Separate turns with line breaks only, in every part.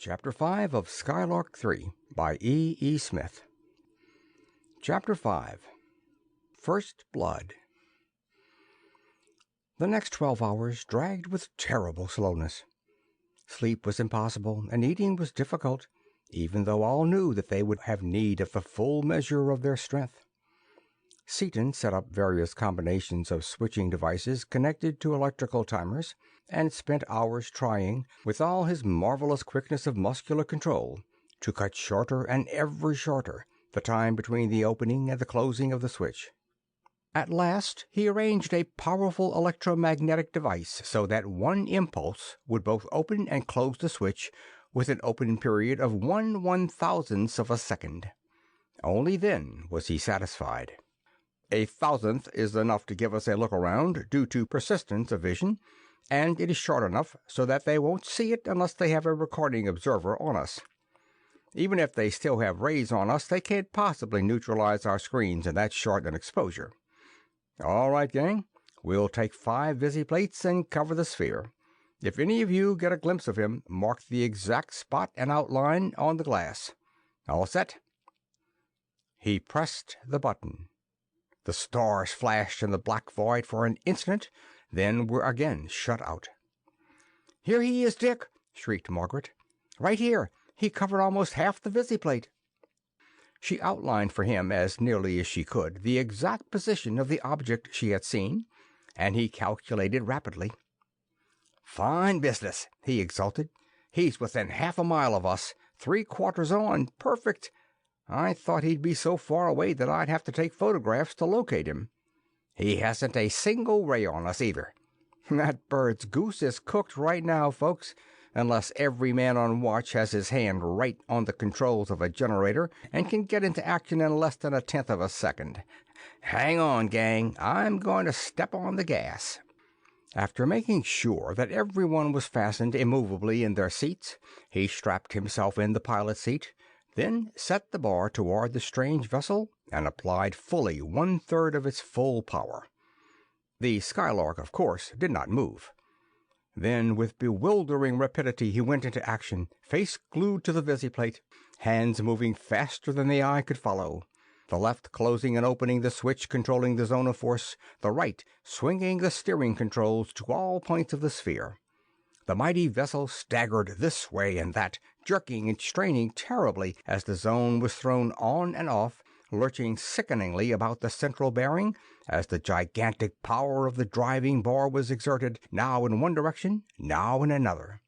Chapter 5 of Skylark Three by E. Smith. Chapter 5. First Blood. The next 12 hours dragged with terrible slowness. Sleep was impossible, and eating was difficult, even though all knew that they would have need of the full measure of their strength. Seaton set up various combinations of switching devices connected to electrical timers, and spent hours trying, with all his marvelous quickness of muscular control, to cut shorter and ever shorter the time between the opening and the closing of the switch. At last he arranged a powerful electromagnetic device so that one impulse would both open and close the switch with an open period of 1/1000th of a second. Only then was he satisfied. A thousandth is enough to give us a look around, due to persistence of vision, and it is short enough so that they won't see it unless they have a recording observer on us. Even if they still have rays on us, they can't possibly neutralize our screens in that short an exposure. All right, gang, we'll take 5 visiplates and cover the sphere. If any of you get a glimpse of him, mark the exact spot and outline on the glass. All set? He pressed the button. The stars flashed in the black void for an instant, then were again shut out. "Here he is, Dick!" shrieked Margaret. "Right here! He covered almost half the visiplate." She outlined for him, as nearly as she could, the exact position of the object she had seen, and he calculated rapidly. "Fine business!" he exulted. "He's within half a mile of us, 3/4 on. Perfect! I thought he'd be so far away that I'd have to take photographs to locate him. He hasn't a single ray on us, either. That bird's goose is cooked right now, folks, unless every man on watch has his hand right on the controls of a generator and can get into action in less than 1/10 of a second. Hang on, gang. I'm going to step on the gas." After making sure that everyone was fastened immovably in their seats, he strapped himself in the pilot's seat, then set the bar toward the strange vessel and applied fully 1/3 of its full power. The Skylark, of course, did not move. Then, with bewildering rapidity, he went into action, face glued to the visiplate, hands moving faster than the eye could follow, the left closing and opening the switch controlling the zone of force, the right swinging the steering controls to all points of the sphere. The mighty vessel staggered this way and that, jerking and straining terribly as the zone was thrown on and off, lurching sickeningly about the central bearing as the gigantic power of the driving bar was exerted, now in one direction, now in another.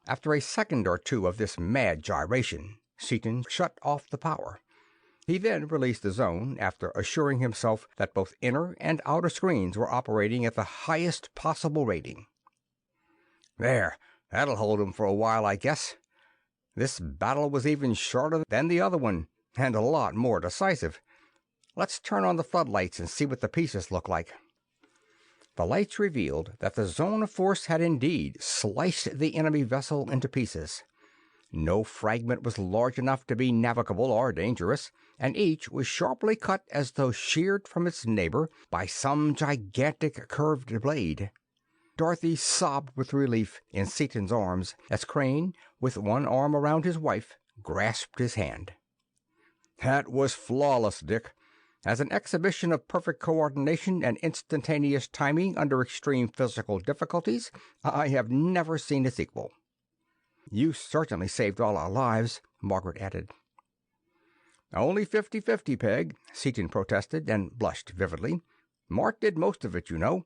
After a second or two of this mad gyration, Seaton shut off the power. He then released the zone, after assuring himself that both inner and outer screens were operating at the highest possible rating. "There, that'll hold 'em for a while, I guess. This battle was even shorter than the other one, and a lot more decisive. Let's turn on the floodlights and see what the pieces look like." The lights revealed that the zone of force had indeed sliced the enemy vessel into pieces. No fragment was large enough to be navigable or dangerous, and each was sharply cut as though sheared from its neighbor by some gigantic curved blade. Dorothy sobbed with relief in Seaton's arms as Crane, with one arm around his wife, grasped his hand. "That was flawless, Dick. As an exhibition of perfect coordination and instantaneous timing under extreme physical difficulties, I have never seen its equal." "You certainly saved all our lives," Margaret added. "Only 50-50, Peg," Seaton protested, and blushed vividly. "Mart did most of it, you know.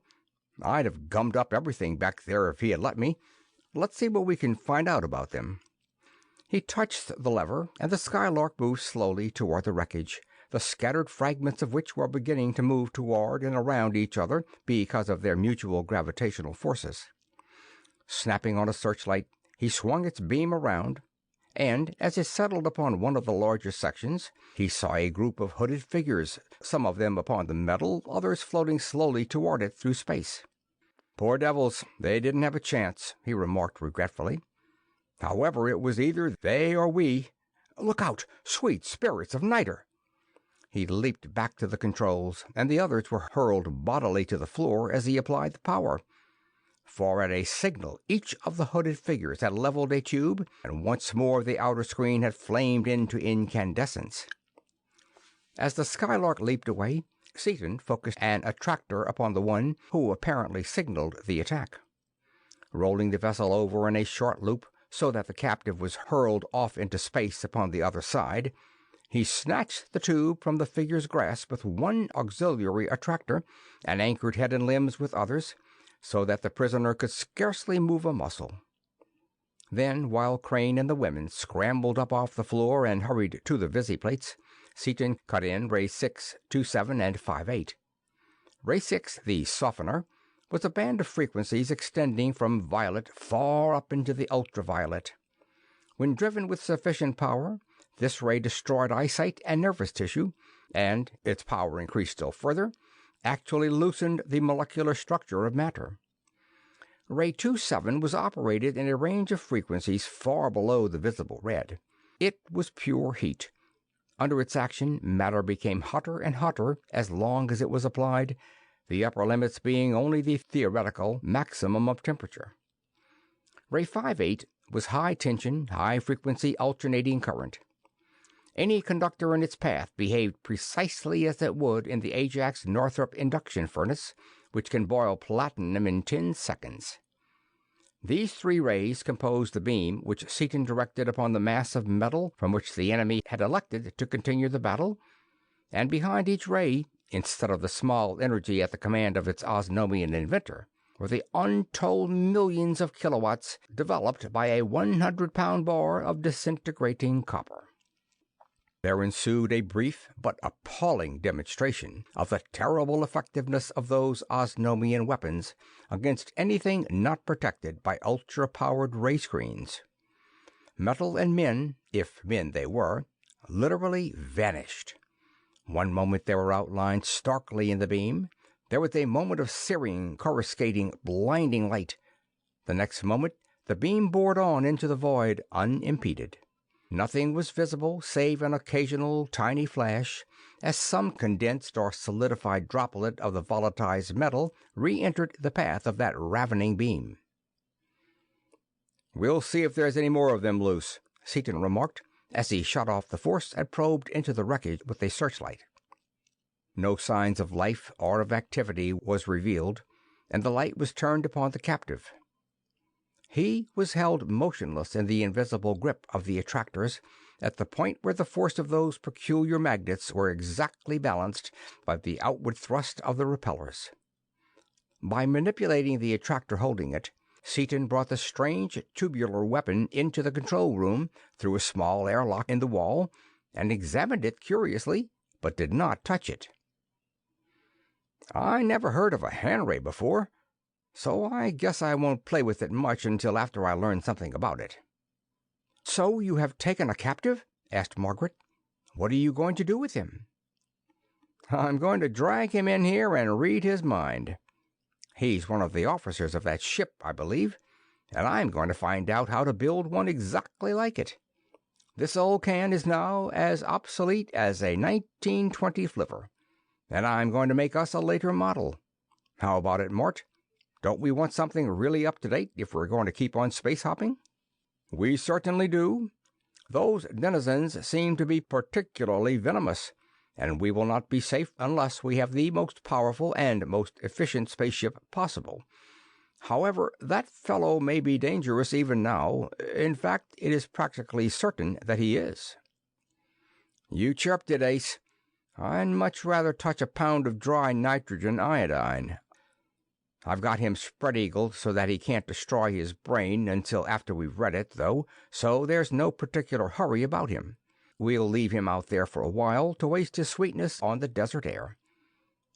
I'd have gummed up everything back there if he had let me. Let's see what we can find out about them." He touched the lever, and the Skylark moved slowly toward the wreckage, the scattered fragments of which were beginning to move toward and around each other because of their mutual gravitational forces. Snapping on a searchlight, he swung its beam around, and as it settled upon one of the larger sections, he saw a group of hooded figures, some of them upon the metal, others floating slowly toward it through space. "Poor devils, they didn't have a chance," he remarked regretfully. "However, it was either they or we. Look out, sweet spirits of niter!" He leaped back to the controls, and the others were hurled bodily to the floor as he applied the power. for at a signal each of the hooded figures had leveled a tube, and once more the outer screen had flamed into incandescence. As the Skylark leaped away, Seaton focused an attractor upon the one who apparently signaled the attack. Rolling the vessel over in a short loop so that the captive was hurled off into space upon the other side, he snatched the tube from the figure's grasp with one auxiliary attractor and anchored head and limbs with others, so that the prisoner could scarcely move a muscle. Then, while Crane and the women scrambled up off the floor and hurried to the visiplates, Seaton cut in Ray 6, 27, and 58. Ray 6, the softener, was a band of frequencies extending from violet far up into the ultraviolet. When driven with sufficient power, this ray destroyed eyesight and nervous tissue, and, its power increased still further, actually loosened the molecular structure of matter. Ray 27 was operated in a range of frequencies far below the visible red. It was pure heat. Under its action, matter became hotter and hotter as long as it was applied, the upper limits being only the theoretical maximum of temperature. Ray 58 was high-tension, high-frequency alternating current. Any conductor in its path behaved precisely as it would in the Ajax Northrop induction furnace, which can boil platinum in 10 seconds. These three rays composed the beam which Seaton directed upon the mass of metal from which the enemy had elected to continue the battle, and behind each ray, instead of the small energy at the command of its Osnomian inventor, were the untold millions of kilowatts developed by a 100-pound bar of disintegrating copper. There ensued a brief but appalling demonstration of the terrible effectiveness of those Osnomian weapons against anything not protected by ultra-powered ray screens. Metal and men, if men they were, literally vanished. One moment they were outlined starkly in the beam. There was a moment of searing, coruscating, blinding light. The next moment the beam bored on into the void unimpeded. Nothing was visible save an occasional tiny flash as some condensed or solidified droplet of the volatilized metal re-entered the path of that ravening beam. "We'll see if there's any more of them loose," Seaton remarked as he shut off the force and probed into the wreckage with a searchlight. No signs of life or of activity was revealed, and the light was turned upon the captive. He was held motionless in the invisible grip of the attractors at the point where the force of those peculiar magnets were exactly balanced by the outward thrust of the repellers. By manipulating the attractor holding it, Seaton brought the strange tubular weapon into the control room through a small airlock in the wall and examined it curiously, but did not touch it. "I never heard of a hand ray before, so I guess I won't play with it much until after I learn something about it." "So you have taken a captive?" asked Margaret. "What are you going to do with him?" "I'm going to drag him in here and read his mind. He's one of the officers of that ship, I believe, and I'm going to find out how to build one exactly like it. This old can is now as obsolete as a 1920 flivver, and I'm going to make us a later model. How about it, Mort? Don't we want something really up-to-date if we're going to keep on space hopping?" "We certainly do. Those denizens seem to be particularly venomous, and we will not be safe unless we have the most powerful and most efficient spaceship possible. However, that fellow may be dangerous even now. In fact, it is practically certain that he is." "You chirped it, Ace. I'd much rather touch a pound of dry nitrogen iodine. I've got him spread-eagled so that he can't destroy his brain until after we've read it, though, so there's no particular hurry about him. We'll leave him out there for a while to waste his sweetness on the desert air.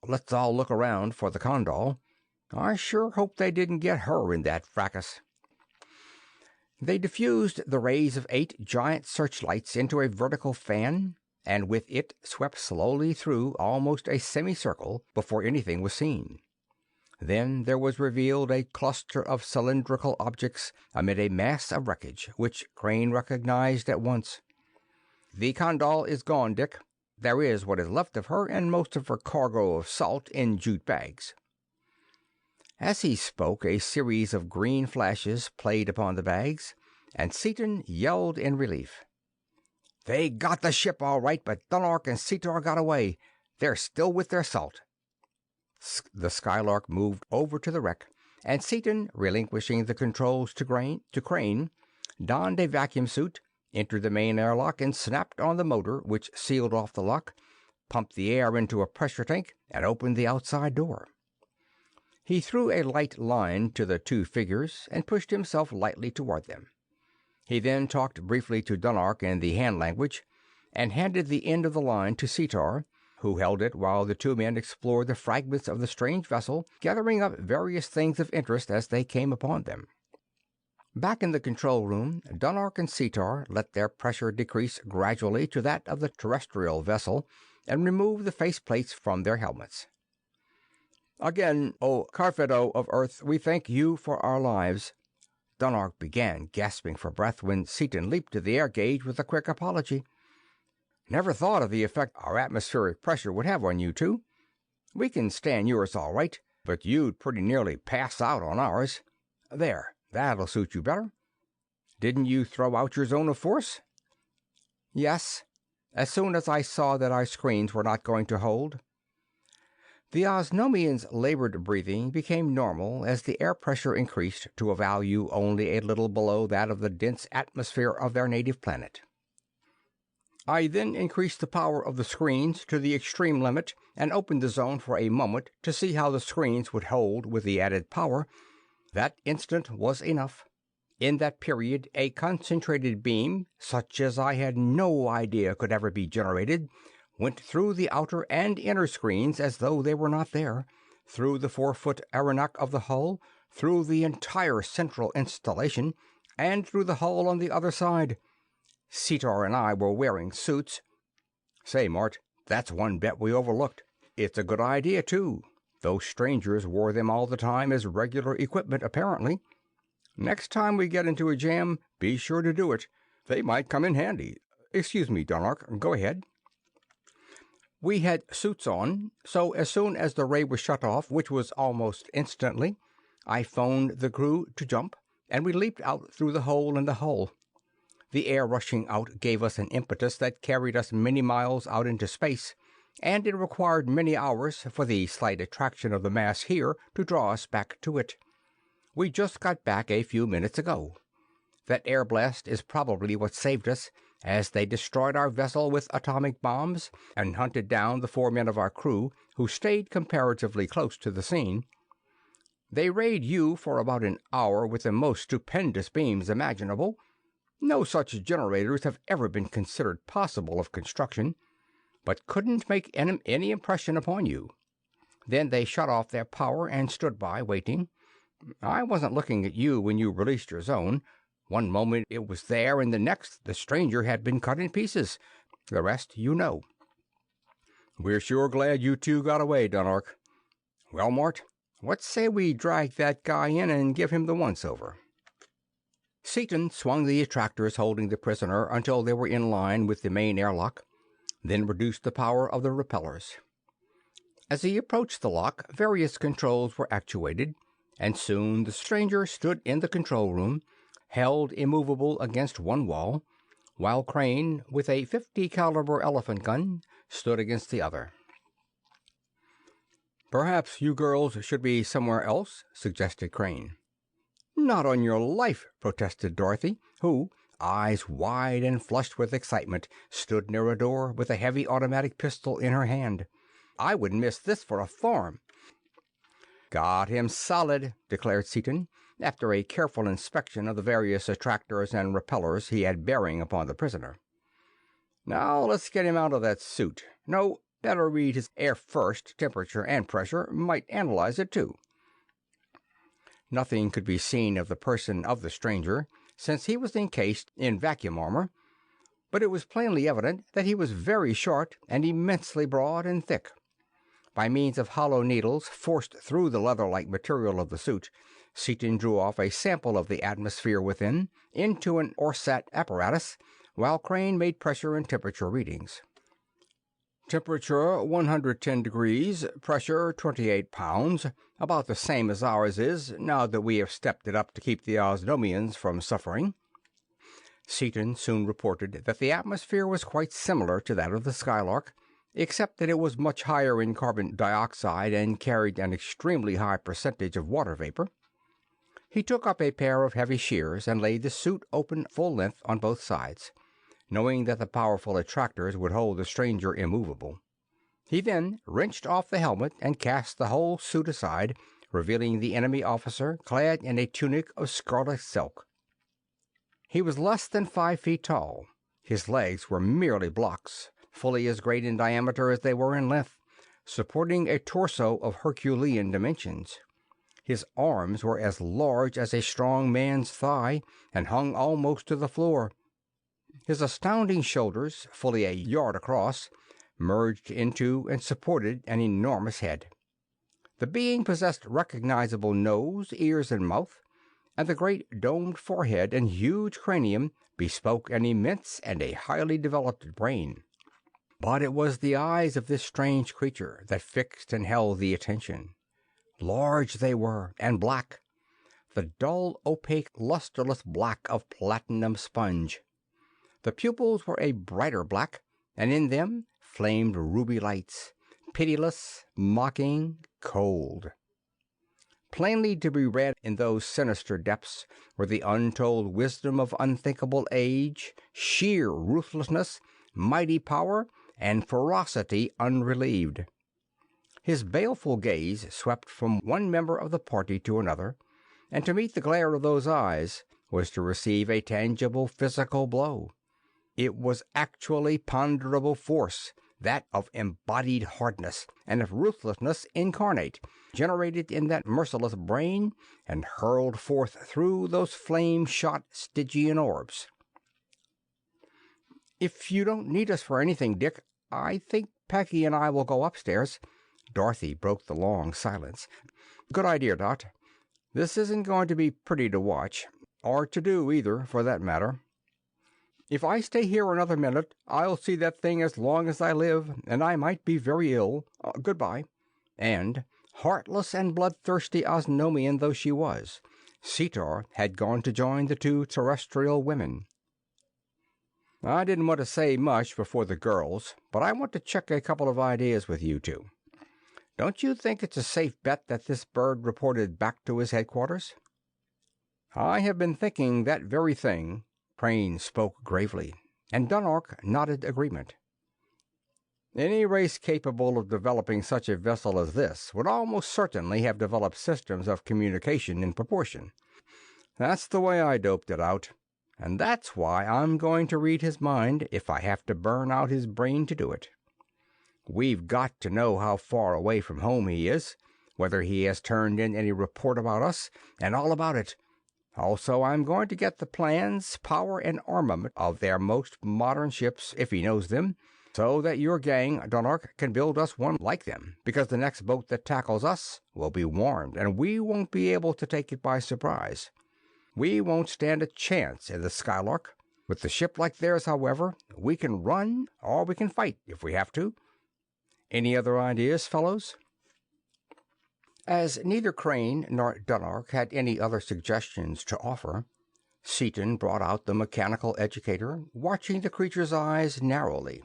Let's all look around for the Condor. I sure hope they didn't get her in that fracas." They diffused the rays of 8 giant searchlights into a vertical fan, and with it swept slowly through almost a semicircle before anything was seen. Then there was revealed a cluster of cylindrical objects amid a mass of wreckage, which Crane recognized at once. "The Condor is gone, Dick. There is what is left of her and most of her cargo of salt in jute bags." As he spoke, a series of green flashes played upon the bags, and Seaton yelled in relief. "They got the ship all right, but Dunark and Seator got away. They're still with their salt." The Skylark moved over to the wreck, and Seaton, relinquishing the controls to Crane, donned a vacuum suit, entered the main airlock, and snapped on the motor, which sealed off the lock, pumped the air into a pressure tank, and opened the outside door. He threw a light line to the two figures and pushed himself lightly toward them. He then talked briefly to Dunark in the hand language, and handed the end of the line to Seator, who held it while the two men explored the fragments of the strange vessel, gathering up various things of interest as they came upon them. Back in the control room, Dunark and Seator let their pressure decrease gradually to that of the terrestrial vessel and removed the faceplates from their helmets. "Again, O Carfedo of Earth, we thank you for our lives," Dunark began, gasping for breath, when Seaton leaped to the air gauge with a quick apology. "Never thought of the effect our atmospheric pressure would have on you two. We can stand yours all right, but you'd pretty nearly pass out on ours. There, that'll suit you better. Didn't you throw out your zone of force?" "Yes, as soon as I saw that our screens were not going to hold." The Osnomian's labored breathing became normal as the air pressure increased to a value only a little below that of the dense atmosphere of their native planet. "I then increased the power of the screens to the extreme limit and opened the zone for a moment to see how the screens would hold with the added power. That instant was enough. In that period, a concentrated beam, such as I had no idea could ever be generated, went through the outer and inner screens as though they were not there, through the 4-foot aeronach of the hull, through the entire central installation, and through the hull on the other side. Seator and I were wearing suits. Say, Mort, that's one bet we overlooked. It's a good idea, too. Those strangers wore them all the time as regular equipment, apparently. Next time we get into a jam, be sure to do it. They might come in handy. Excuse me, Dunark, go ahead." We had suits on, so as soon as the ray was shut off, which was almost instantly, I phoned the crew to jump, and we leaped out through the hole in the hull. The air rushing out gave us an impetus that carried us many miles out into space, and it required many hours for the slight attraction of the mass here to draw us back to it. We just got back a few minutes ago. That air blast is probably what saved us, as they destroyed our vessel with atomic bombs and hunted down the 4 men of our crew who stayed comparatively close to the scene. They rayed you for about an hour with the most stupendous beams imaginable. No such generators have ever been considered possible of construction, but couldn't make any impression upon you. Then they shut off their power and stood by, waiting. I wasn't looking at you when you released your zone. One moment it was there, and the next the stranger had been cut in pieces. The rest you know. We're sure glad you two got away, Dunark. Well, Mort, what say we drag that guy in and give him the once-over?" Seaton swung the attractors holding the prisoner until they were in line with the main airlock, then reduced the power of the repellers. As he approached the lock, various controls were actuated, and soon the stranger stood in the control room, held immovable against one wall, while Crane, with a .50 caliber elephant gun, stood against the other. "Perhaps you girls should be somewhere else," suggested Crane. "Not on your life," protested Dorothy, who, eyes wide and flushed with excitement, stood near a door with a heavy automatic pistol in her hand. "I wouldn't miss this for a farm." "Got him solid," declared Seaton, after a careful inspection of the various attractors and repellers he had bearing upon the prisoner. "Now let's get him out of that suit. No, better read his air first, temperature and pressure. Might analyze it, too." Nothing could be seen of the person of the stranger, since he was encased in vacuum armor, but it was plainly evident that he was very short and immensely broad and thick. By means of hollow needles forced through the leather-like material of the suit, Seaton drew off a sample of the atmosphere within into an ORSAT apparatus, while Crane made pressure and temperature readings. Temperature 110 degrees, pressure 28 pounds, about the same as ours is, now that we have stepped it up to keep the Osnomians from suffering. Seaton soon reported that the atmosphere was quite similar to that of the Skylark, except that it was much higher in carbon dioxide and carried an extremely high percentage of water vapor. He took up a pair of heavy shears and laid the suit open full length on both sides, knowing that the powerful attractors would hold the stranger immovable. He then wrenched off the helmet and cast the whole suit aside, revealing the enemy officer clad in a tunic of scarlet silk. He was less than 5 feet tall. His legs were merely blocks, fully as great in diameter as they were in length, supporting a torso of Herculean dimensions. His arms were as large as a strong man's thigh and hung almost to the floor. His astounding shoulders, fully a yard across, merged into and supported an enormous head. The being possessed recognizable nose, ears, and mouth, and the great domed forehead and huge cranium bespoke an immense and a highly developed brain. But it was the eyes of this strange creature that fixed and held the attention. Large they were, and black, the dull, opaque, lusterless black of platinum sponge. The pupils were a brighter black, and in them flamed ruby lights, pitiless, mocking, cold. Plainly to be read in those sinister depths were the untold wisdom of unthinkable age, sheer ruthlessness, mighty power, and ferocity unrelieved. His baleful gaze swept from one member of the party to another, and to meet the glare of those eyes was to receive a tangible physical blow. It was actually ponderable force, that of embodied hardness and of ruthlessness incarnate, generated in that merciless brain and hurled forth through those flame-shot Stygian orbs. "If you don't need us for anything, Dick, I think Peggy and I will go upstairs." Dorothy broke the long silence. "Good idea, Dot. This isn't going to be pretty to watch, or to do either, for that matter. If I stay here another minute, I'll see that thing as long as I live, and I might be very ill. Goodbye." And, heartless and bloodthirsty Osnomian though she was, Cetar had gone to join the two terrestrial women. I didn't want to say much before the girls, but I want to check a couple of ideas with you two. Don't you think it's a safe bet that this bird reported back to his headquarters? "I have been thinking that very thing." Crane spoke gravely, and Dunark nodded agreement. "Any race capable of developing such a vessel as this would almost certainly have developed systems of communication in proportion. That's the way I doped it out, and that's why I'm going to read his mind if I have to burn out his brain to do it. We've got to know how far away from home he is, whether he has turned in any report about us, and all about it. Also, I'm going to get the plans, power, and armament of their most modern ships, if he knows them, so that your gang, Dunark, can build us one like them, because the next boat that tackles us will be warned, and we won't be able to take it by surprise. We won't stand a chance in the Skylark. With a ship like theirs, however, we can run or we can fight if we have to. Any other ideas, fellows?" As neither Crane nor Dunark had any other suggestions to offer, Seaton brought out the mechanical educator, watching the creature's eyes narrowly.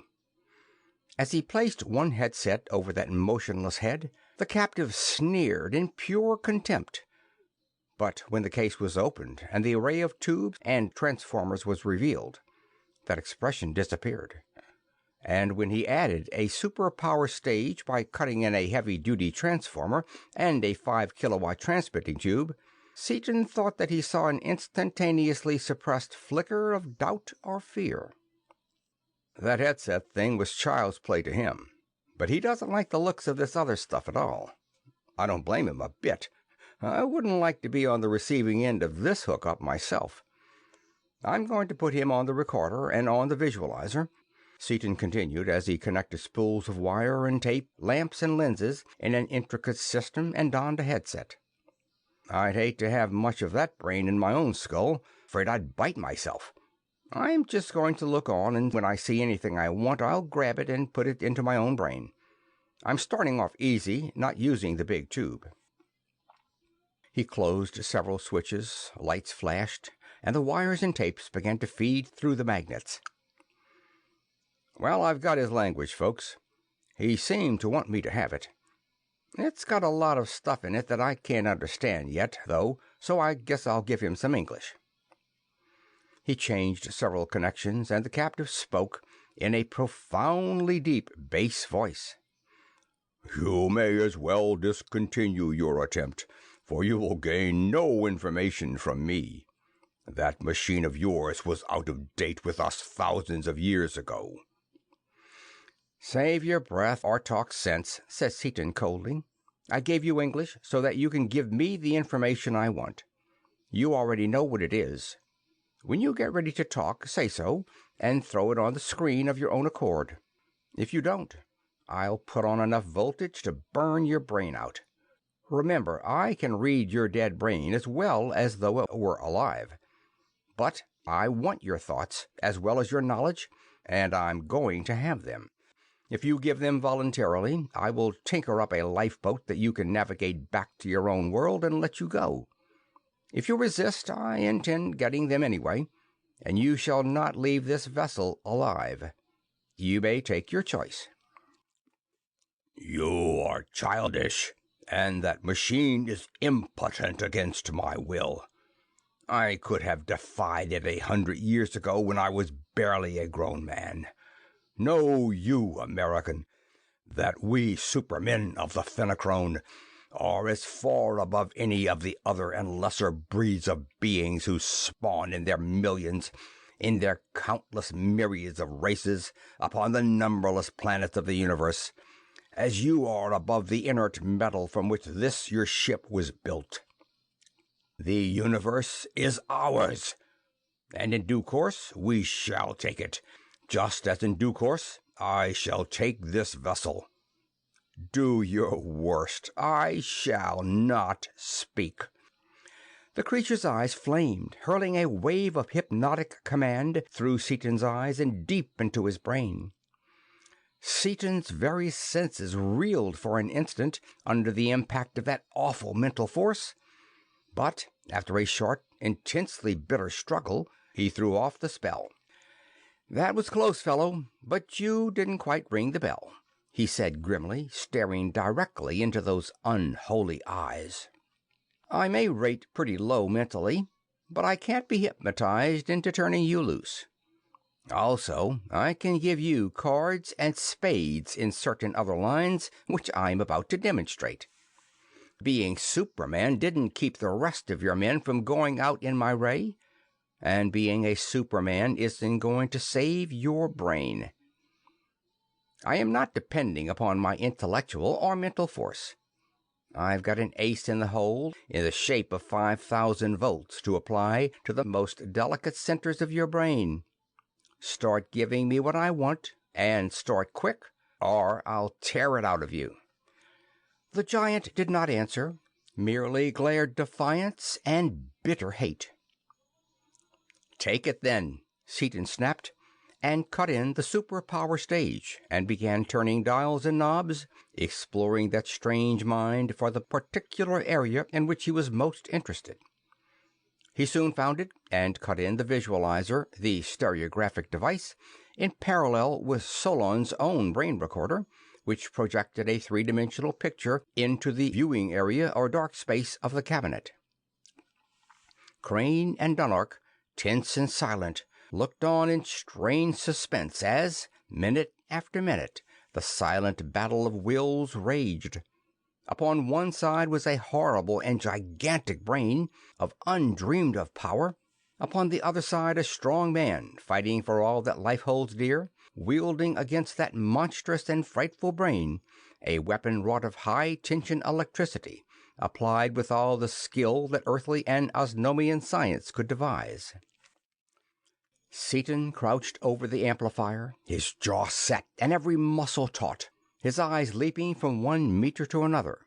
As he placed one headset over that motionless head, the captive sneered in pure contempt. But when the case was opened and the array of tubes and transformers was revealed, that expression disappeared. And when he added a super-power stage by cutting in a heavy-duty transformer and a 5-kilowatt transmitting tube, Seaton thought that he saw an instantaneously suppressed flicker of doubt or fear. That headset thing was child's play to him, but he doesn't like the looks of this other stuff at all. I don't blame him a bit. I wouldn't like to be on the receiving end of this hookup myself. I'm going to put him on the recorder and on the visualizer," Seaton continued as he connected spools of wire and tape, lamps and lenses in an intricate system and donned a headset. "I'd hate to have much of that brain in my own skull. Afraid I'd bite myself. I'm just going to look on, and when I see anything I want, I'll grab it and put it into my own brain. I'm starting off easy, not using the big tube." He closed several switches, lights flashed, and the wires and tapes began to feed through the magnets. "Well, I've got his language, folks. He seemed to want me to have it. It's got a lot of stuff in it that I can't understand yet, though, so I guess I'll give him some English." He changed several connections, and the captive spoke in a profoundly deep bass voice. "You may as well discontinue your attempt, for you will gain no information from me. That machine of yours was out of date with us thousands of years ago." "Save your breath or talk sense," said Seaton coldly. "I gave you English so that you can give me the information I want. You already know what it is. When you get ready to talk, say so, and throw it on the screen of your own accord. If you don't, I'll put on enough voltage to burn your brain out. Remember, I can read your dead brain as well as though it were alive. But I want your thoughts as well as your knowledge, and I'm going to have them. If you give them voluntarily, I will tinker up a lifeboat that you can navigate back to your own world and let you go. If you resist, I intend getting them anyway, and you shall not leave this vessel alive. You may take your choice." "You are childish, and that machine is impotent against my will. I could have defied it 100 years ago when I was barely a grown man. Know you, American, that we supermen of the Fenachrone are as far above any of the other and lesser breeds of beings who spawn in their millions, in their countless myriads of races, upon the numberless planets of the universe, as you are above the inert metal from which this your ship was built. The universe is ours, and in due course we shall take it, just as in due course I shall take this vessel. Do your worst. I shall not speak." The creature's eyes flamed, hurling a wave of hypnotic command through Seaton's eyes and deep into his brain. Seaton's very senses reeled for an instant under the impact of that awful mental force, but after a short, intensely bitter struggle, he threw off the spell. "That was close, fellow, but you didn't quite ring the bell," he said grimly, staring directly into those unholy eyes. "I may rate pretty low mentally, but I can't be hypnotized into turning you loose. Also, I can give you cards and spades in certain other lines, which I'm about to demonstrate. Being Superman didn't keep the rest of your men from going out in my ray, and being a Superman isn't going to save your brain. I am not depending upon my intellectual or mental force. I've got an ace in the hole in the shape of 5,000 volts to apply to the most delicate centers of your brain. Start giving me what I want, and start quick, or I'll tear it out of you." The giant did not answer, merely glared defiance and bitter hate. "Take it, then," Seaton snapped, and cut in the super-power stage and began turning dials and knobs, exploring that strange mind for the particular area in which he was most interested. He soon found it and cut in the visualizer, the stereographic device, in parallel with Solon's own brain recorder, which projected a three-dimensional picture into the viewing area or dark space of the cabinet. Crane and Dunark, tense and silent, looked on in strained suspense as, minute after minute, the silent battle of wills raged. Upon one side was a horrible and gigantic brain of undreamed-of power. Upon the other side a strong man, fighting for all that life holds dear, wielding against that monstrous and frightful brain a weapon wrought of high-tension electricity, applied with all the skill that earthly and Osnomian science could devise. Seaton crouched over the amplifier, his jaw set and every muscle taut, his eyes leaping from one meter to another,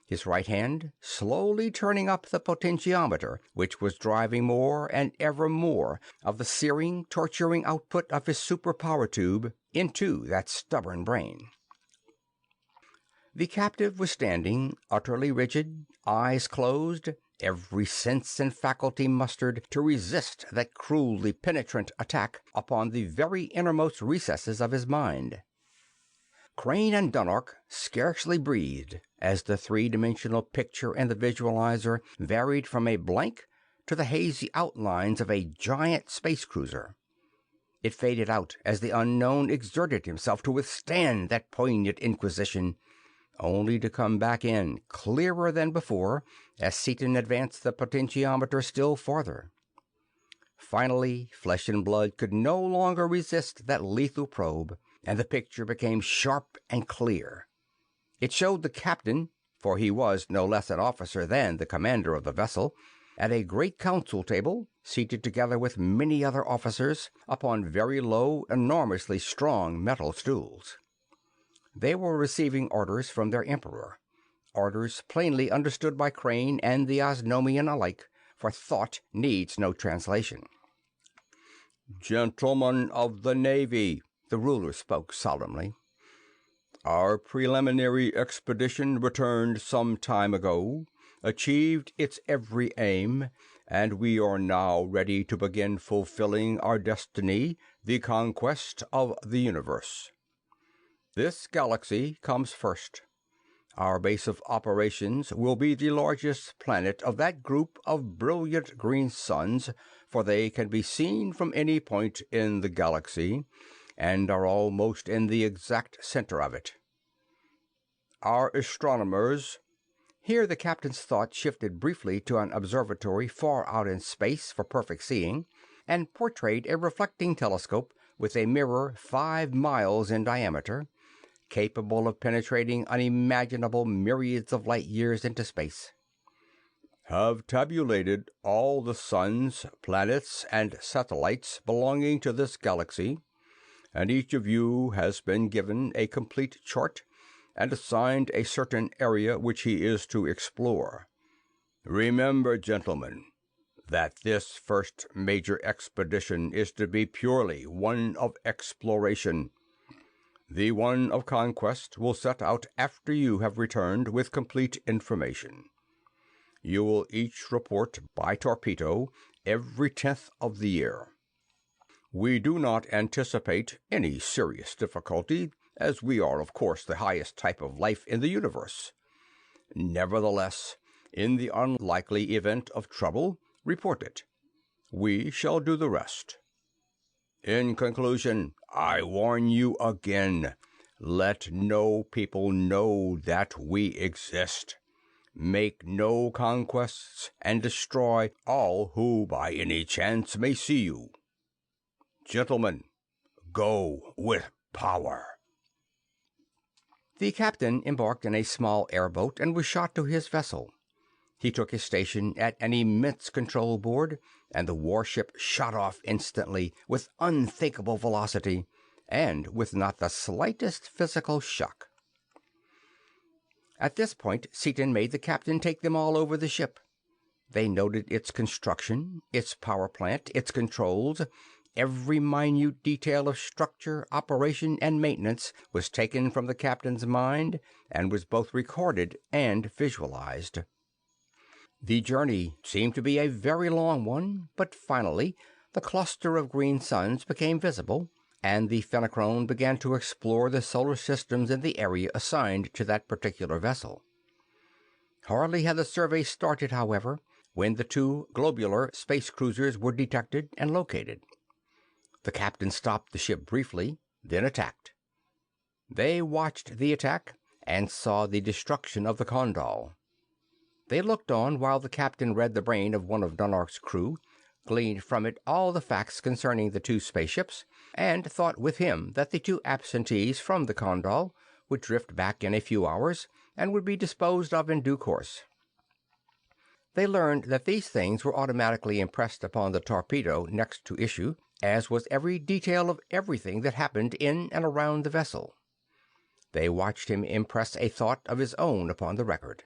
his right hand slowly turning up the potentiometer, which was driving more and ever more of the searing, torturing output of his super power tube into that stubborn brain. The captive was standing, utterly rigid, eyes closed, every sense and faculty mustered to resist that cruelly penetrant attack upon the very innermost recesses of his mind. Crane and Dunark scarcely breathed as the three-dimensional picture in the visualizer varied from a blank to the hazy outlines of a giant space cruiser. It faded out as the unknown exerted himself to withstand that poignant inquisition, only to come back in clearer than before as Seaton advanced the potentiometer still farther. Finally, flesh and blood could no longer resist that lethal probe, and the picture became sharp and clear. It showed the captain, for he was no less an officer than the commander of the vessel, at a great council table, seated together with many other officers upon very low, enormously strong metal stools. They were receiving orders from their emperor, orders plainly understood by Crane and the Osnomian alike, for thought needs no translation. "Gentlemen of the Navy," the ruler spoke solemnly, "our preliminary expedition returned some time ago, achieved its every aim, and we are now ready to begin fulfilling our destiny, the conquest of the universe. This galaxy comes first. Our base of operations will be the largest planet of that group of brilliant green suns, for they can be seen from any point in the galaxy, and are almost in the exact center of it. Our astronomers—" Here the captain's thought shifted briefly to an observatory far out in space for perfect seeing, and portrayed a reflecting telescope with a mirror 5 miles in diameter, capable of penetrating unimaginable myriads of light years into space. "Have tabulated all the suns, planets, and satellites belonging to this galaxy, and each of you has been given a complete chart and assigned a certain area which he is to explore. Remember, gentlemen, that this first major expedition is to be purely one of exploration. The one of conquest will set out after you have returned with complete information. You will each report by torpedo every 10th of the year. We do not anticipate any serious difficulty, as we are, of course, the highest type of life in the universe. Nevertheless, in the unlikely event of trouble, report it. We shall do the rest. In conclusion, I warn you again, let no people know that we exist. Make no conquests, and destroy all who by any chance may see you. Gentlemen, go with power." The captain embarked in a small airboat and was shot to his vessel. He took his station at an immense control board, and the warship shot off instantly with unthinkable velocity, and with not the slightest physical shock. At this point, Seaton made the captain take them all over the ship. They noted its construction, its power plant, its controls. Every minute detail of structure, operation, and maintenance was taken from the captain's mind and was both recorded and visualized. The journey seemed to be a very long one, but finally the cluster of green suns became visible, and the phenochrone began to explore the solar systems in the area assigned to that particular vessel. Hardly had the survey started, however, when the 2 globular space cruisers were detected and located. The captain stopped the ship briefly, then attacked. They watched the attack and saw the destruction of the Condal. They looked on while the captain read the brain of one of Dunark's crew, gleaned from it all the facts concerning the 2 spaceships, and thought with him that the 2 absentees from the Condal would drift back in a few hours and would be disposed of in due course. They learned that these things were automatically impressed upon the torpedo next to issue, as was every detail of everything that happened in and around the vessel. They watched him impress a thought of his own upon the record.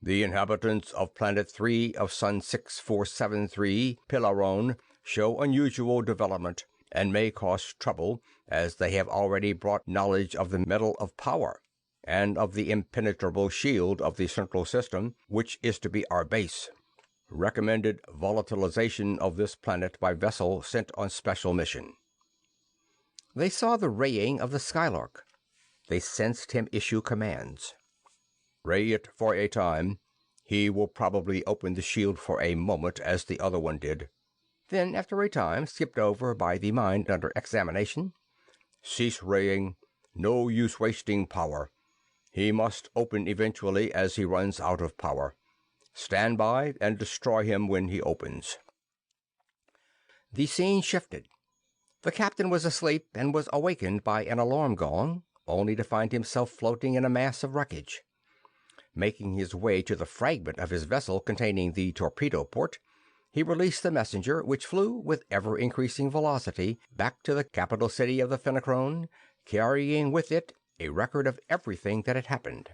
The inhabitants of Planet 3 of Sun 6473 Pilaron show unusual development and may cause trouble, as they have already brought knowledge of the metal of power and of the impenetrable shield of the central system, which is to be our base. Recommended volatilization of this planet by vessel sent on special mission. They saw the raying of the Skylark. They sensed him issue commands. Ray it for a time. He will probably open the shield for a moment as the other one did. Then, after a time, skipped over by the mind under examination. Cease raying. No use wasting power. He must open eventually as he runs out of power. Stand by and destroy him when he opens. The scene shifted. The captain was asleep and was awakened by an alarm gong, only to find himself floating in a mass of wreckage. Making his way to the fragment of his vessel containing the torpedo port, he released the messenger, which flew with ever-increasing velocity back to the capital city of the Fenachrone, carrying with it a record of everything that had happened.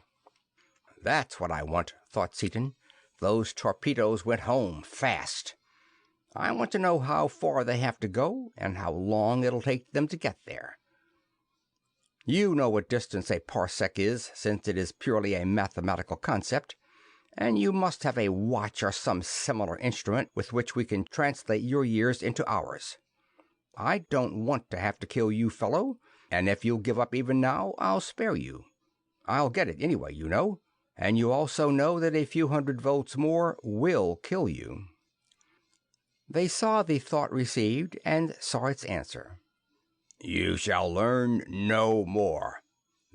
That's what I want, thought Seaton. Those torpedoes went home fast. I want to know how far they have to go and how long it'll take them to get there. You know what distance a parsec is, since it is purely a mathematical concept, and you must have a watch or some similar instrument with which we can translate your years into hours. I don't want to have to kill you, fellow, and if you'll give up even now, I'll spare you. I'll get it anyway, you know. And you also know that a few hundred volts more will kill you. They saw the thought received and saw its answer. You shall learn no more.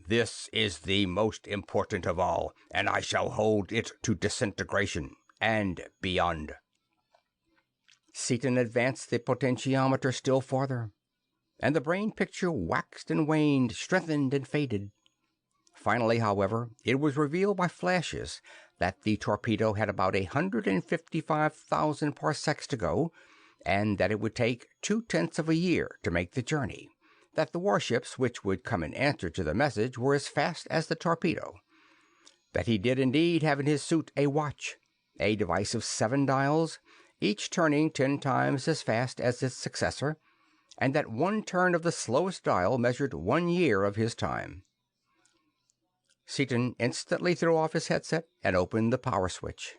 This is the most important of all, and I shall hold it to disintegration and beyond. Seaton advanced the potentiometer still farther, and the brain picture waxed and waned, strengthened and faded. Finally, however, it was revealed by flashes that the torpedo had about 155,000 parsecs to go, and that it would take 2/10 of a year to make the journey, that the warships which would come in answer to the message were as fast as the torpedo, that he did indeed have in his suit a watch, a device of 7 dials, each turning 10 times as fast as its successor, and that one turn of the slowest dial measured 1 year of his time. Seaton instantly threw off his headset and opened the power switch.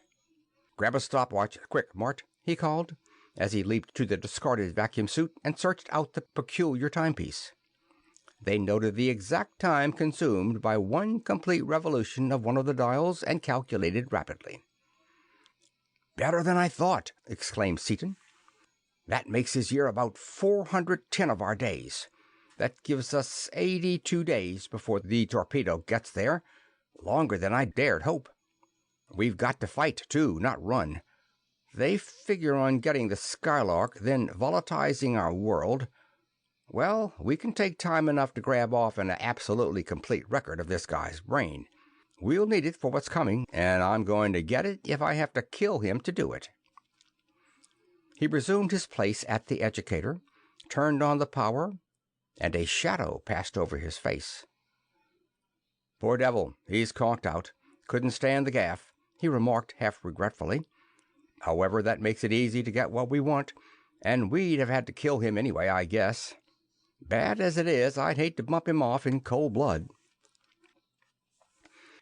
"Grab a stopwatch, quick, Mart," he called, as he leaped to the discarded vacuum suit and searched out the peculiar timepiece. They noted the exact time consumed by one complete revolution of one of the dials and calculated rapidly. "Better than I thought," exclaimed Seaton. "That makes his year about 410 of our days. That gives us 82 days before the torpedo gets there, longer than I dared hope. We've got to fight, too, not run. They figure on getting the Skylark, then volatilizing our world. Well, we can take time enough to grab off an absolutely complete record of this guy's brain. We'll need it for what's coming, and I'm going to get it if I have to kill him to do it." He resumed his place at the educator, turned on the power, and a shadow passed over his face. "Poor devil, he's conked out. Couldn't stand the gaff," he remarked half regretfully. "However, that makes it easy to get what we want, and we'd have had to kill him anyway, I guess. Bad as it is, I'd hate to bump him off in cold blood."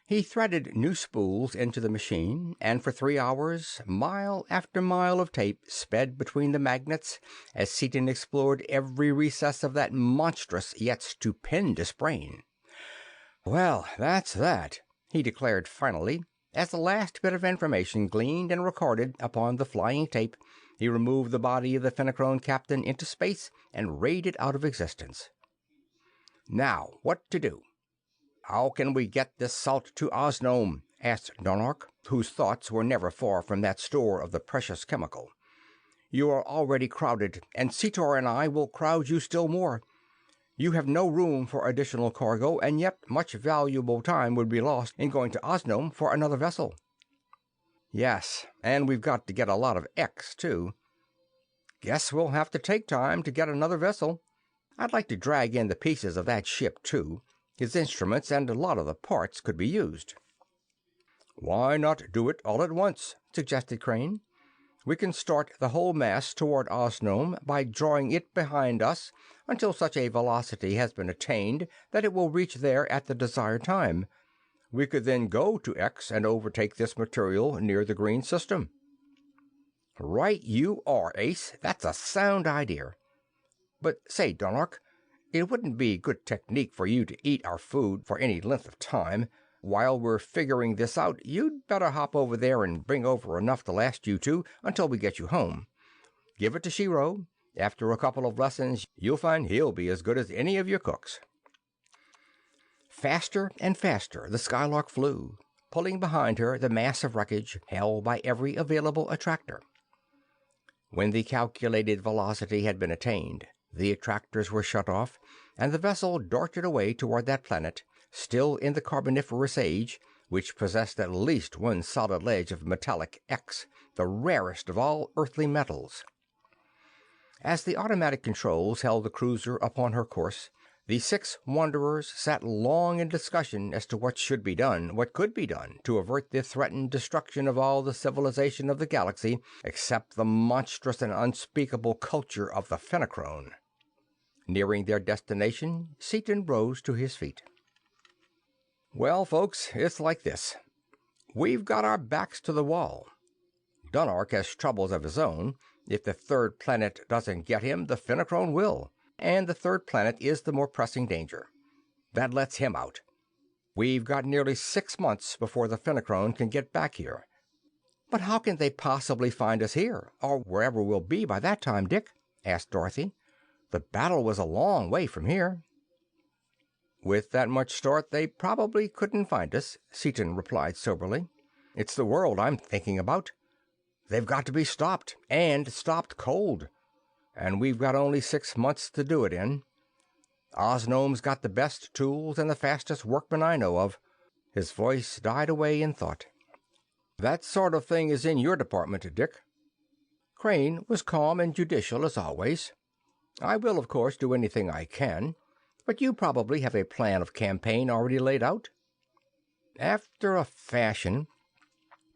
He threaded new spools into the machine, and for 3 hours, mile after mile of tape sped between the magnets as Seaton explored every recess of that monstrous yet stupendous brain. "Well, that's that," he declared finally, as the last bit of information gleaned and recorded upon the flying tape. He removed the body of the Fenachrone captain into space and rayed it out of existence. "Now, what to do? How can we get this salt to Osnome?" asked Donarch, whose thoughts were never far from that store of the precious chemical. "You are already crowded, and Cetor and I will crowd you still more. You have no room for additional cargo, and yet much valuable time would be lost in going to Osnome for another vessel." "Yes, and we've got to get a lot of X, too. Guess we'll have to take time to get another vessel. I'd like to drag in the pieces of that ship, too. His instruments and a lot of the parts could be used." "Why not do it all at once?" suggested Crane. "We can start the whole mass toward Osnome by drawing it behind us until such a velocity has been attained that it will reach there at the desired time. We could then go to X and overtake this material near the green system." "Right you are, Ace. That's a sound idea. But say, Dunark, it wouldn't be good technique for you to eat our food for any length of time. While we're figuring this out, you'd better hop over there and bring over enough to last you two until we get you home. Give it to Shiro. After a couple of lessons, you'll find he'll be as good as any of your cooks." Faster and faster the Skylark flew, pulling behind her the mass of wreckage held by every available attractor. When the calculated velocity had been attained, the attractors were shut off, and the vessel darted away toward that planet, still in the Carboniferous Age, which possessed at least one solid ledge of metallic X, the rarest of all earthly metals. As the automatic controls held the cruiser upon her course, the 6 wanderers sat long in discussion as to what should be done, what could be done, to avert the threatened destruction of all the civilization of the galaxy except the monstrous and unspeakable culture of the Fenachrone. Nearing their destination, Seaton rose to his feet. "Well, folks, it's like this. We've got our backs to the wall. Dunark has troubles of his own. If the third planet doesn't get him, the Fenachrone will. And the third planet is the more pressing danger. That lets him out. We've got nearly 6 months before the Fenachrone can get back here." "But how can they possibly find us here, or wherever we'll be by that time, Dick?" asked Dorothy. "The battle was a long way from here." "With that much start, they probably couldn't find us," Seaton replied soberly. "It's the world I'm thinking about. They've got to be stopped, and stopped cold. And we've got only 6 months to do it in. Osnome's got the best tools and the fastest workmen I know of." His voice died away in thought. "That sort of thing is in your department, Dick." Crane was calm and judicial as always. "I will, of course, do anything I can. But you probably have a plan of campaign already laid out?" "After a fashion.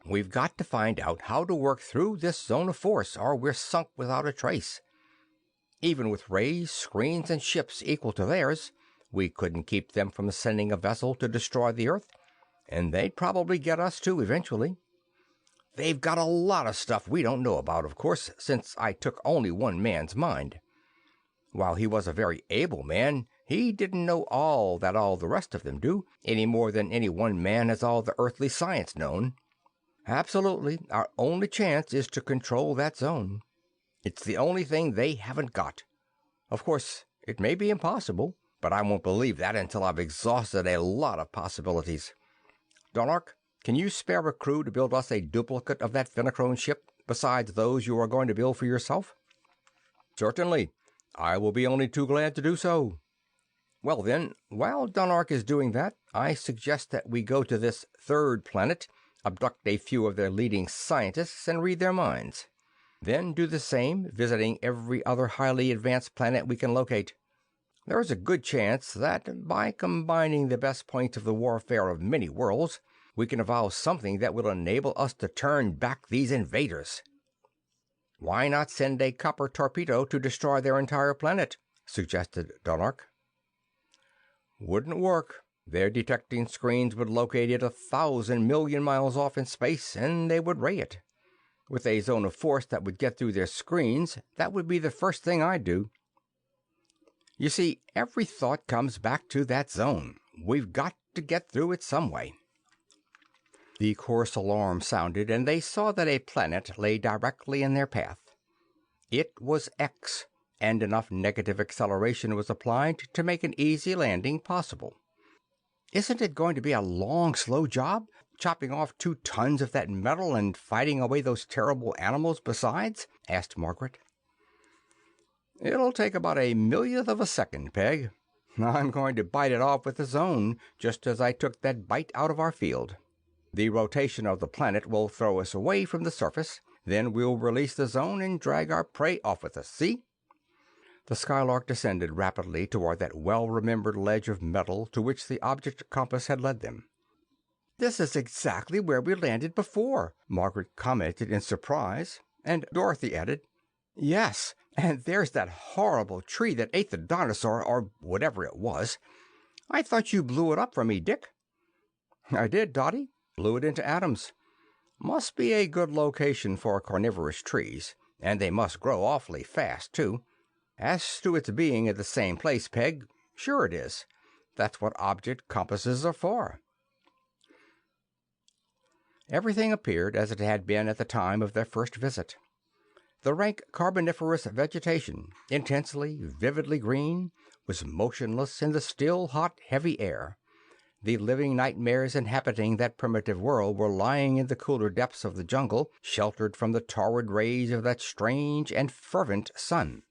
We've got to find out how to work through this zone of force, or we're sunk without a trace. Even with rays, screens, and ships equal to theirs, we couldn't keep them from sending a vessel to destroy the Earth, and they'd probably get us too eventually. They've got a lot of stuff we don't know about, of course, since I took only one man's mind. While he was a very able man, he didn't know all that all the rest of them do, any more than any one man has all the earthly science known. Absolutely, our only chance is to control that zone. It's the only thing they haven't got. Of course, it may be impossible, but I won't believe that until I've exhausted a lot of possibilities. Dunark, can you spare a crew to build us a duplicate of that Fenachrone ship, besides those you are going to build for yourself?" "Certainly. I will be only too glad to do so." "Well, then, while Dunark is doing that, I suggest that we go to this third planet, abduct a few of their leading scientists, and read their minds. Then do the same, visiting every other highly advanced planet we can locate. There is a good chance that, by combining the best points of the warfare of many worlds, we can evolve something that will enable us to turn back these invaders." "Why not send a copper torpedo to destroy their entire planet?" suggested Dunark. "Wouldn't work. Their detecting screens would locate it 1,000 million miles off in space, and they would ray it. With a zone of force that would get through their screens, that would be the first thing I'd do. You see, every thought comes back to that zone. We've got to get through it some way." The course alarm sounded, and they saw that a planet lay directly in their path. It was X, and enough negative acceleration was applied to make an easy landing possible. "Isn't it going to be a long, slow job, chopping off 2 tons of that metal and fighting away those terrible animals besides?" asked Margaret. "It'll take about a millionth of a second, Peg. I'm going to bite it off with the zone, just as I took that bite out of our field. The rotation of the planet will throw us away from the surface. Then we'll release the zone and drag our prey off with us, see?" The Skylark descended rapidly toward that well-remembered ledge of metal to which the object compass had led them. "This is exactly where we landed before," Margaret commented in surprise, and Dorothy added, "Yes, and there's that horrible tree that ate the dinosaur, or whatever it was. I thought you blew it up for me, Dick." "I did, Dotty. Blew it into atoms. Must be a good location for carnivorous trees, and they must grow awfully fast, too. As to its being in the same place, Peg, sure it is. That's what object compasses are for." Everything appeared as it had been at the time of their first visit. The rank carboniferous vegetation, intensely, vividly green, was motionless in the still, hot, heavy air. The living nightmares inhabiting that primitive world were lying in the cooler depths of the jungle, sheltered from the torrid rays of that strange and fervent sun.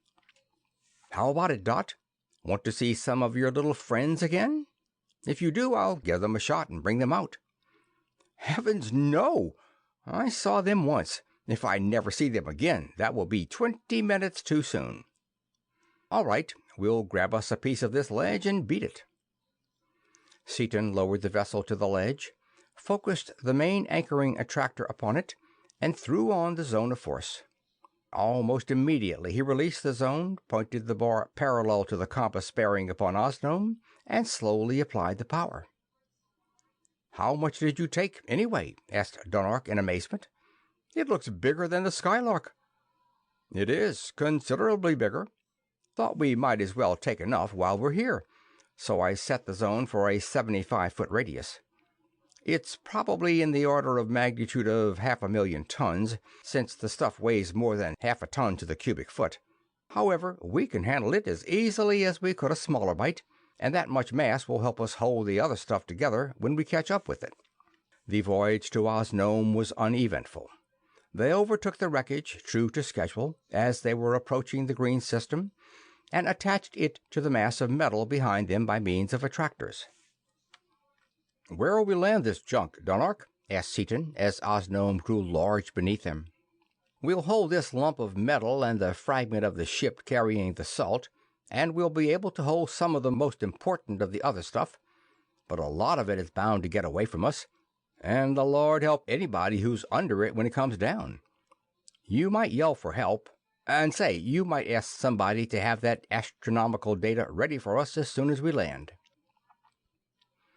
"How about it, Dot? Want to see some of your little friends again? If you do, I'll give them a shot and bring them out." "Heavens, no! I saw them once. If I never see them again, that will be 20 minutes too soon." "All right, we'll grab us a piece of this ledge and beat it." Seaton lowered the vessel to the ledge, focused the main anchoring attractor upon it, and threw on the zone of force. Almost immediately he released the zone, pointed the bar parallel to the compass bearing upon Osnome, and slowly applied the power. "How much did you take, anyway?" asked Dunark in amazement. "It looks bigger than the Skylark." "It is, considerably bigger. Thought we might as well take enough while we're here, so I set the zone for a 75-foot radius. It's probably in the order of magnitude of 500,000 tons, since the stuff weighs more than half a ton to the cubic foot. However, we can handle it as easily as we could a smaller bite, and that much mass will help us hold the other stuff together when we catch up with it." The voyage to Osnome was uneventful. They overtook the wreckage, true to schedule, as they were approaching the green system, and attached it to the mass of metal behind them by means of attractors. "Where'll we land this junk, Dunark?" asked Seaton, as Osnome grew large beneath them. "We'll hold this lump of metal and the fragment of the ship carrying the salt, and we'll be able to hold some of the most important of the other stuff. But a lot of it is bound to get away from us, and the Lord help anybody who's under it when it comes down. You might yell for help, and say, you might ask somebody to have that astronomical data ready for us as soon as we land."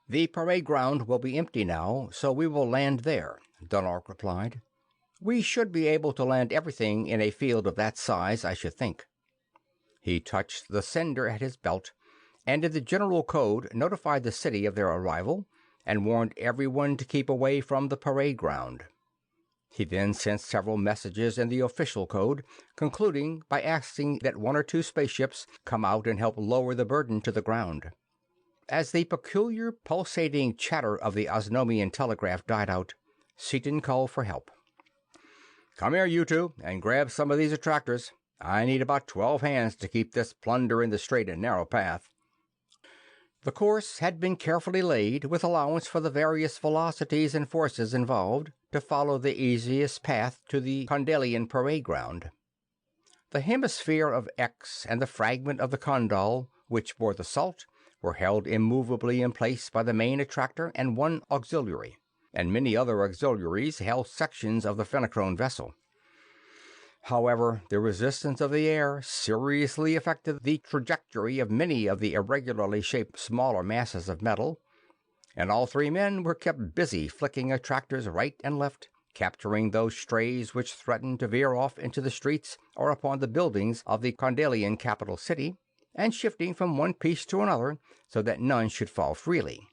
"The parade ground will be empty now, so we will land there," Dunark replied. "We should be able to land everything in a field of that size, I should think." He touched the sender at his belt, and in the general code notified the city of their arrival, and warned everyone to keep away from the parade ground. He then sent several messages in the official code, concluding by asking that 1 or 2 spaceships come out and help lower the burden to the ground. As the peculiar pulsating chatter of the Osnomian telegraph died out, Seaton called for help. "Come here, you two, and grab some of these attractors. I need about 12 hands to keep this plunder in the straight and narrow path." The course had been carefully laid, with allowance for the various velocities and forces involved, to follow the easiest path to the Condalian parade ground. The hemisphere of X and the fragment of the Condal, which bore the salt, were held immovably in place by the main attractor and 1 auxiliary, and many other auxiliaries held sections of the Fenachrone vessel. However, the resistance of the air seriously affected the trajectory of many of the irregularly shaped smaller masses of metal, and all 3 men were kept busy flicking attractors right and left, capturing those strays which threatened to veer off into the streets or upon the buildings of the Condalian capital city, and shifting from one piece to another so that none should fall freely.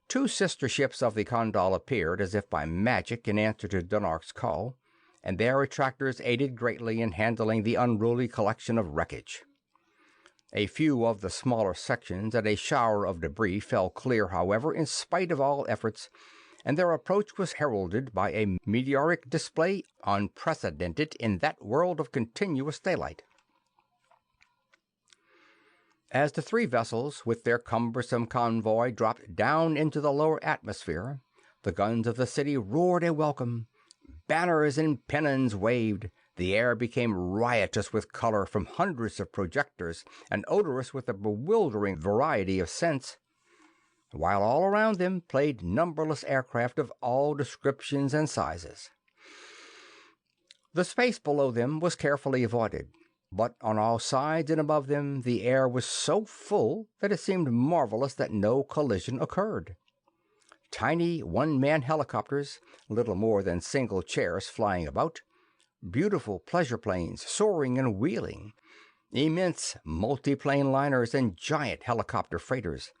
2 sister ships of the Condal appeared as if by magic in answer to Dunark's call, and their attractors aided greatly in handling the unruly collection of wreckage. A few of the smaller sections and a shower of debris fell clear, however, in spite of all efforts, and their approach was heralded by a meteoric display unprecedented in that world of continuous daylight. As the 3 vessels with their cumbersome convoy dropped down into the lower atmosphere, the guns of the city roared a welcome. Banners and pennons waved. The air became riotous with color from hundreds of projectors and odorous with a bewildering variety of scents. while all around them played numberless aircraft of all descriptions and sizes. The space below them was carefully avoided, but on all sides and above them the air was so full that it seemed marvelous that no collision occurred. Tiny one-man helicopters, little more than single chairs flying about, beautiful pleasure planes soaring and wheeling, immense multiplane liners and giant helicopter freighters.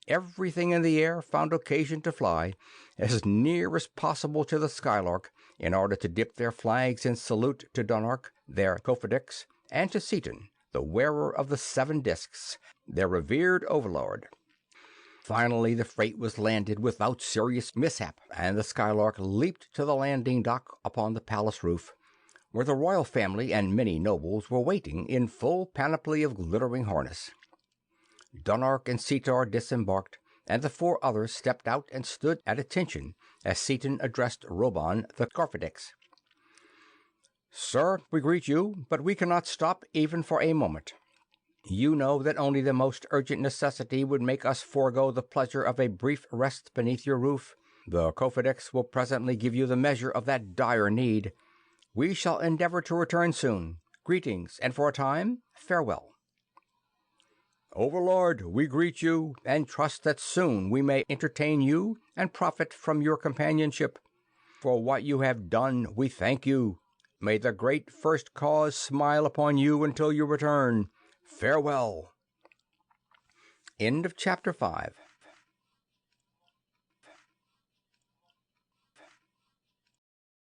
Everything in the air found occasion to fly as near as possible to the Skylark in order to dip their flags in salute to Dunark, their cofidix, and to Seaton, the wearer of the 7 discs, their revered overlord. Finally, the freight was landed without serious mishap, and the Skylark leaped to the landing dock upon the palace roof, where the royal family and many nobles were waiting in full panoply of glittering harness. Dunark and Seator disembarked, and the 4 others stepped out and stood at attention as Seaton addressed Roban, the Corfidix. "Sir, we greet you, but we cannot stop even for a moment. You know that only the most urgent necessity would make us forego the pleasure of a brief rest beneath your roof. The Cofidix will presently give you the measure of that dire need. We shall endeavor to return soon. Greetings, and for a time, farewell." "Overlord, we greet you, and trust that soon we may entertain you and profit from your companionship. For what you have done, we thank you. May the great First Cause smile upon you until you return. Farewell." End of Chapter 5.